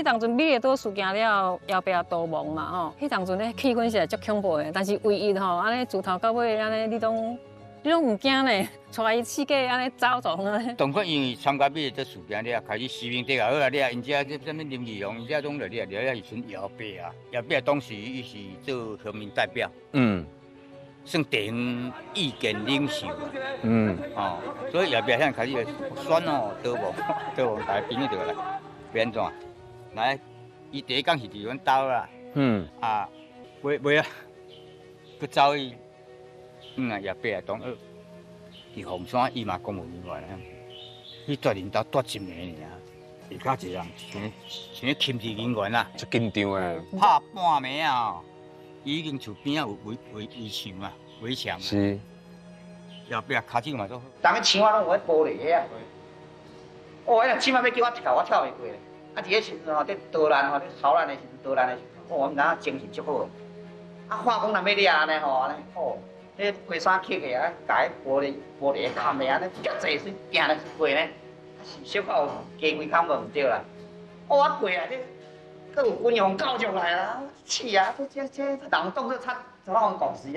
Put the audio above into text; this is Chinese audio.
迄当阵美丽岛事件了，后壁逃亡嘛吼，迄当阵咧气氛是足恐怖的，但是唯一吼，安尼自头到尾安尼，你拢唔惊呢？带伊四界安尼走走安尼。当初因为参加美丽岛事件了，开始士兵底下好啦，了因遮这什么林义雄，因遮拢来了，了是选姚伯啊，姚伯当时伊是做国民代表，算地方意见领袖啊，所以姚伯现开始选哦，逃亡，大家朋友就来，变怎？来，伊第一讲是伫阮兜啦，尾啊，佮走去，姚伯啊，当伫凤山，伊嘛公务员来，伊住恁兜住一暝尔，下骹一人像咧钦差人员啦，足紧张诶。拍半暝啊，伊已经厝边啊有围墙啊，是。后壁骹手嘛做好。人个墙啊拢有迄玻璃啊，迄起码要叫我跳，我跳袂过咧。啊，伫迄时阵吼，伫导弹吼，伫操烂的时阵，导弹的时阵，我们哪精神足好。啊，化工若要掠安尼吼，安尼迄规衫刻个啊，甲迄玻璃砍的安尼，足济水行来过呢，小到加几空无唔对啦。我过啊，佫有军用教出来啊，气啊！这人当作插互讲事。